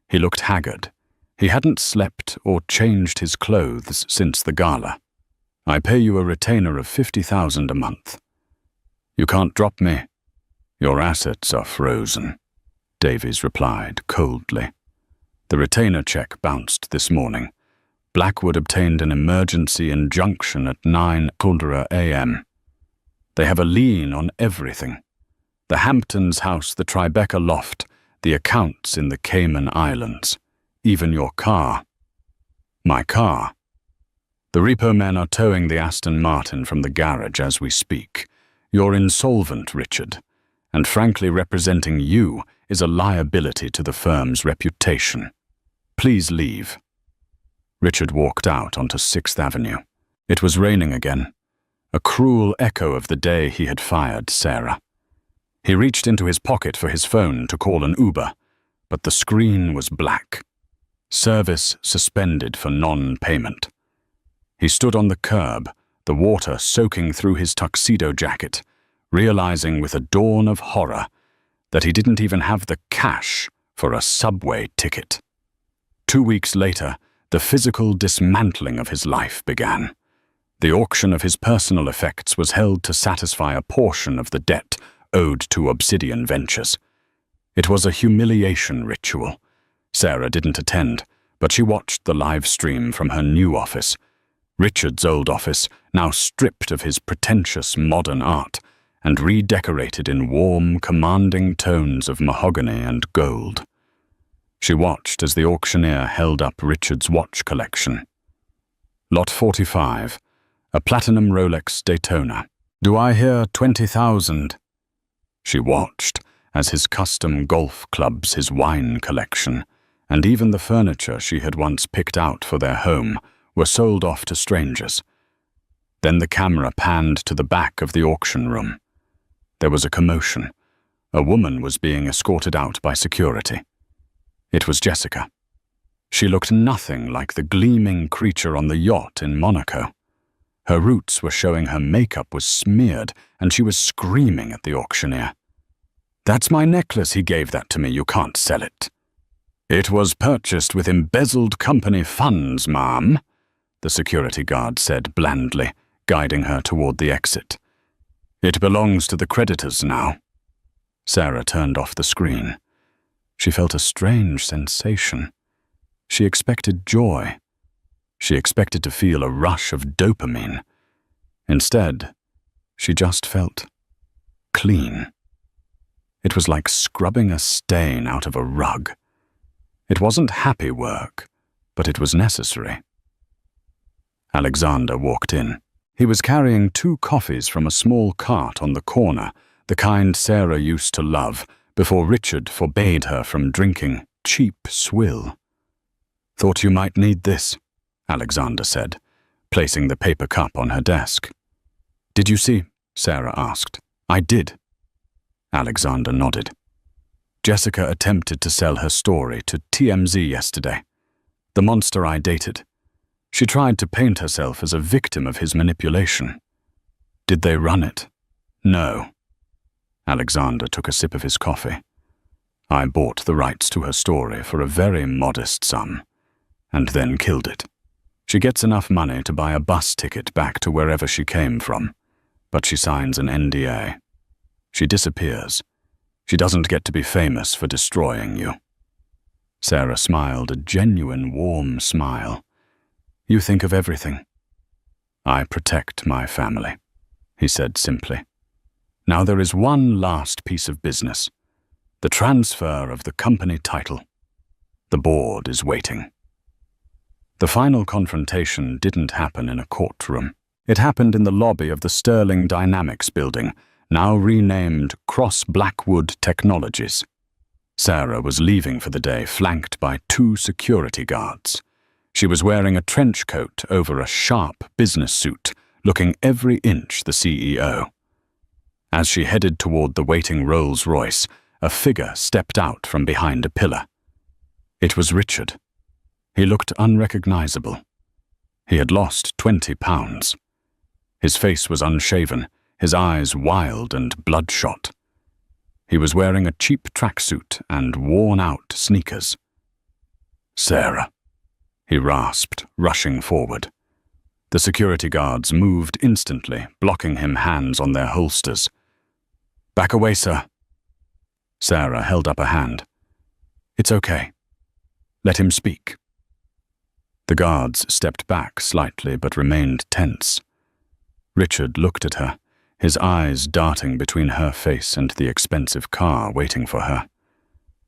He looked haggard. He hadn't slept or changed his clothes since the gala. "I pay you a retainer of 50,000 a month." "You can't drop me. Your assets are frozen," Davies replied coldly. The retainer check bounced this morning. Blackwood obtained an emergency injunction at 9:00 a.m. They have a lien on everything. The Hamptons house, the Tribeca loft, the accounts in the Cayman Islands, even your car. My car. The repo men are towing the Aston Martin from the garage as we speak. You're insolvent, Richard, and frankly representing you is a liability to the firm's reputation. Please leave. Richard walked out onto 6th Avenue. It was raining again, a cruel echo of the day he had fired Sarah. He reached into his pocket for his phone to call an Uber, but the screen was black. Service suspended for non-payment. He stood on the curb, the water soaking through his tuxedo jacket, realizing with a dawn of horror that he didn't even have the cash for a subway ticket. 2 weeks later, the physical dismantling of his life began. The auction of his personal effects was held to satisfy a portion of the debt owed to Obsidian Ventures. It was a humiliation ritual. Sarah didn't attend, but she watched the live stream from her new office. Richard's old office, now stripped of his pretentious modern art and redecorated in warm, commanding tones of mahogany and gold. She watched as the auctioneer held up Richard's watch collection. Lot 45, a platinum Rolex Daytona. "Do I hear 20,000? She watched as his custom golf clubs, his wine collection, and even the furniture she had once picked out for their home were sold off to strangers. Then the camera panned to the back of the auction room. There was a commotion. A woman was being escorted out by security. It was Jessica. She looked nothing like the gleaming creature on the yacht in Monaco. Her roots were showing her makeup was smeared, and she was screaming at the auctioneer. "That's my necklace, he gave that to me, you can't sell it." "It was purchased with embezzled company funds, ma'am," the security guard said blandly, guiding her toward the exit. "It belongs to the creditors now." Sarah turned off the screen. She felt a strange sensation. She expected joy. She expected to feel a rush of dopamine. Instead, she just felt clean. It was like scrubbing a stain out of a rug. It wasn't happy work, but it was necessary. Alexander walked in. He was carrying 2 coffees from a small cart on the corner, the kind Sarah used to love, before Richard forbade her from drinking cheap swill. "Thought you might need this," Alexander said, placing the paper cup on her desk. "Did you see?" Sarah asked. "I did." Alexander nodded. "Jessica attempted to sell her story to TMZ yesterday. The monster I dated. She tried to paint herself as a victim of his manipulation. Did they run it? No." Alexander took a sip of his coffee. "I bought the rights to her story for a very modest sum, and then killed it. She gets enough money to buy a bus ticket back to wherever she came from, but she signs an NDA. She disappears. She doesn't get to be famous for destroying you." Sarah smiled a genuine warm smile. "You think of everything." "I protect my family," he said simply. "Now there is one last piece of business. The transfer of the company title. The board is waiting." The final confrontation didn't happen in a courtroom. It happened in the lobby of the Sterling Dynamics building, now renamed Cross Blackwood Technologies. Sarah was leaving for the day, flanked by 2 security guards. She was wearing a trench coat over a sharp business suit, looking every inch the CEO. As she headed toward the waiting Rolls-Royce, a figure stepped out from behind a pillar. It was Richard. He looked unrecognizable. He had lost 20 pounds. His face was unshaven, his eyes wild and bloodshot. He was wearing a cheap tracksuit and worn-out sneakers. "Sarah," he rasped, rushing forward. The security guards moved instantly, blocking him, hands on their holsters. "Back away, sir." Sarah held up a hand. "It's okay. Let him speak." The guards stepped back slightly but remained tense. Richard looked at her, his eyes darting between her face and the expensive car waiting for her.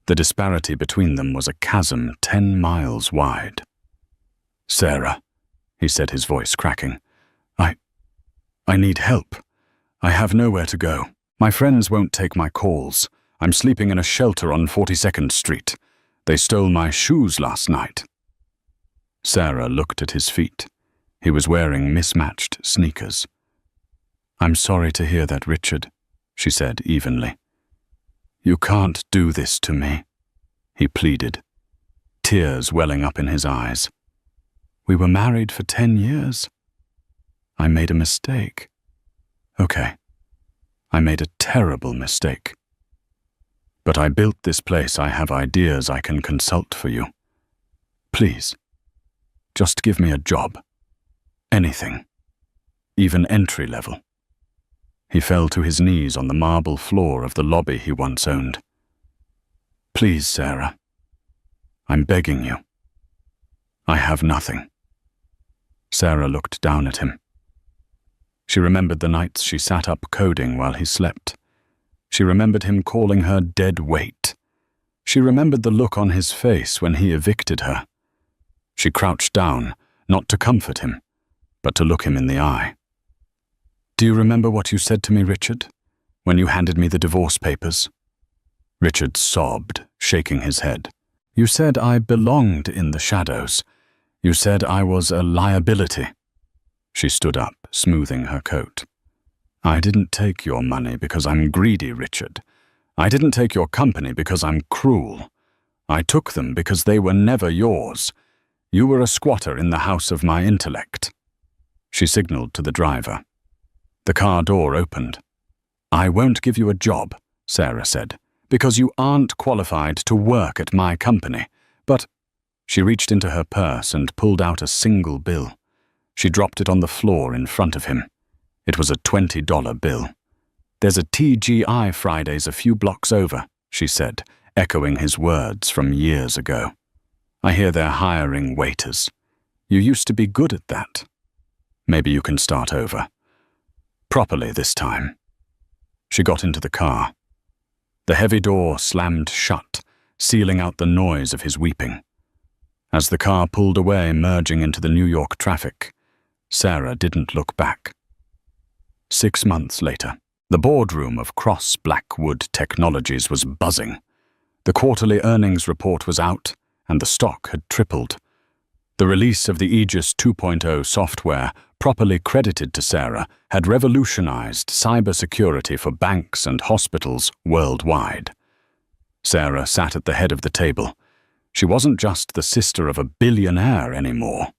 The disparity between them was a chasm 10 miles wide. "Sarah," he said, his voice cracking, I need help. I have nowhere to go. My friends won't take my calls. I'm sleeping in a shelter on 42nd Street. They stole my shoes last night." Sarah looked at his feet. He was wearing mismatched sneakers. "I'm sorry to hear that, Richard," she said evenly. "You can't do this to me," he pleaded, tears welling up in his eyes. "We were married for 10 years. I made a mistake. Okay, I made a terrible mistake. But I built this place. I have ideas I can consult for you. Please, just give me a job. Anything. Even entry level." He fell to his knees on the marble floor of the lobby he once owned. "Please, Sarah. I'm begging you. I have nothing." Sarah looked down at him. She remembered the nights she sat up coding while he slept. She remembered him calling her dead weight. She remembered the look on his face when he evicted her. She crouched down, not to comfort him, but to look him in the eye. "Do you remember what you said to me, Richard, when you handed me the divorce papers?" Richard sobbed, shaking his head. "You said I belonged in the shadows. You said I was a liability." She stood up, smoothing her coat. "I didn't take your money because I'm greedy, Richard. I didn't take your company because I'm cruel. I took them because they were never yours. You were a squatter in the house of my intellect." She signaled to the driver. The car door opened. "I won't give you a job," Sarah said, "because you aren't qualified to work at my company. But—" She reached into her purse and pulled out a single bill. She dropped it on the floor in front of him. It was a $20 bill. "There's a TGI Fridays a few blocks over," she said, echoing his words from years ago. "I hear they're hiring waiters. You used to be good at that. Maybe you can start over. Properly this time." She got into the car. The heavy door slammed shut, sealing out the noise of his weeping. As the car pulled away, merging into the New York traffic, Sarah didn't look back. 6 months later, the boardroom of Cross Blackwood Technologies was buzzing. The quarterly earnings report was out, and the stock had tripled. The release of the Aegis 2.0 software, properly credited to Sarah, had revolutionized cybersecurity for banks and hospitals worldwide. Sarah sat at the head of the table. She wasn't just the sister of a billionaire anymore.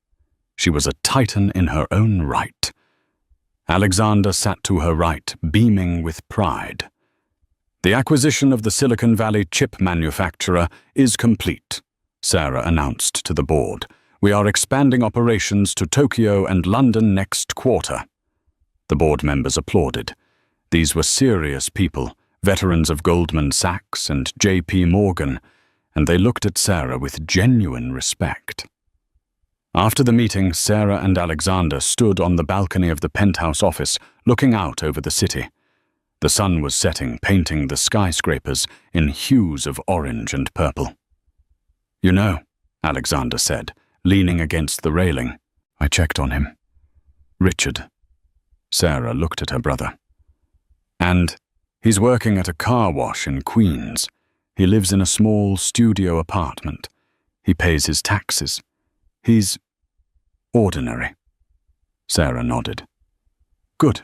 She was a titan in her own right. Alexander sat to her right, beaming with pride. "The acquisition of the Silicon Valley chip manufacturer is complete," Sarah announced to the board. "We are expanding operations to Tokyo and London next quarter." The board members applauded. These were serious people, veterans of Goldman Sachs and J.P. Morgan, and they looked at Sarah with genuine respect. After the meeting, Sarah and Alexander stood on the balcony of the penthouse office, looking out over the city. The sun was setting, painting the skyscrapers in hues of orange and purple. "You know," Alexander said, leaning against the railing. "I checked on him. Richard." Sarah looked at her brother. "And he's working at a car wash in Queens. He lives in a small studio apartment. He pays his taxes. He's ordinary." Sarah nodded. "Good.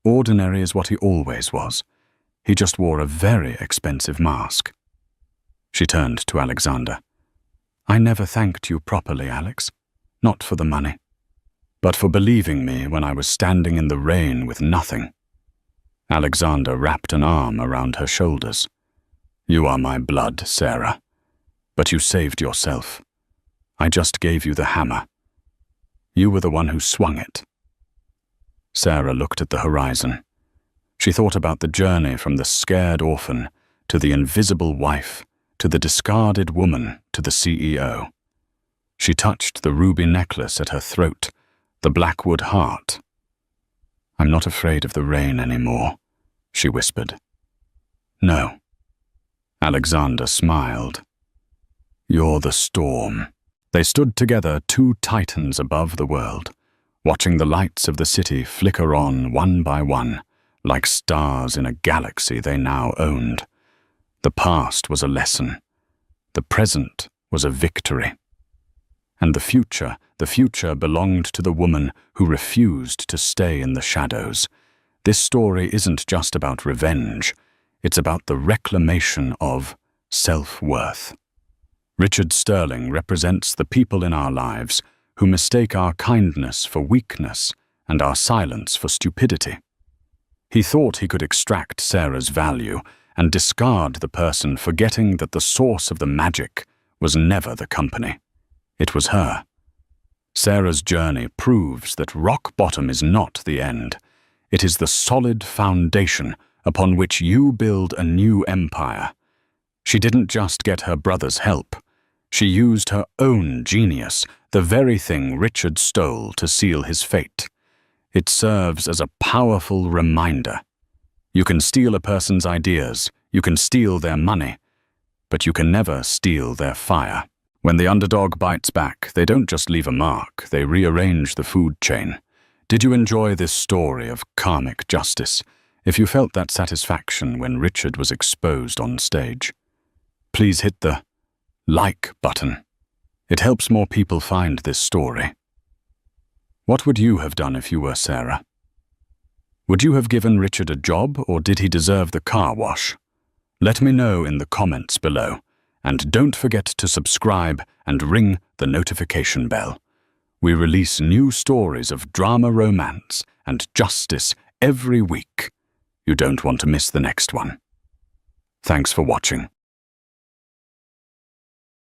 Ordinary is what he always was. He just wore a very expensive mask. She turned to Alexander. I never thanked you properly, Alex. Not for the money, but for believing me when I was standing in the rain with nothing. Alexander wrapped an arm around her shoulders. You are my blood, Sarah, but you saved yourself. I just gave you the hammer. You were the one who swung it. Sarah looked at the horizon. She thought about the journey from the scared orphan to the invisible wife, to the discarded woman, to the CEO. She touched the ruby necklace at her throat, the blackwood heart. I'm not afraid of the rain anymore, she whispered. No. Alexander smiled. You're the storm. They stood together, two titans above the world, watching the lights of the city flicker on one by one, like stars in a galaxy they now owned. The past was a lesson. The present was a victory. And the future belonged to the woman who refused to stay in the shadows. This story isn't just about revenge. It's about the reclamation of self-worth. Richard Sterling represents the people in our lives who mistake our kindness for weakness and our silence for stupidity. He thought he could extract Sarah's value and discard the person, forgetting that the source of the magic was never the company. It was her. Sarah's journey proves that rock bottom is not the end. It is the solid foundation upon which you build a new empire. She didn't just get her brother's help. She used her own genius, the very thing Richard stole, to seal his fate. It serves as a powerful reminder. You can steal a person's ideas, you can steal their money, but you can never steal their fire. When the underdog bites back, they don't just leave a mark, they rearrange the food chain. Did you enjoy this story of karmic justice? If you felt that satisfaction when Richard was exposed on stage, please hit the like button. It helps more people find this story. What would you have done if you were Sarah? Would you have given Richard a job, or did he deserve the car wash? Let me know in the comments below. And don't forget to subscribe and ring the notification bell. We release new stories of drama, romance, and justice every week. You don't want to miss the next one. Thanks for watching.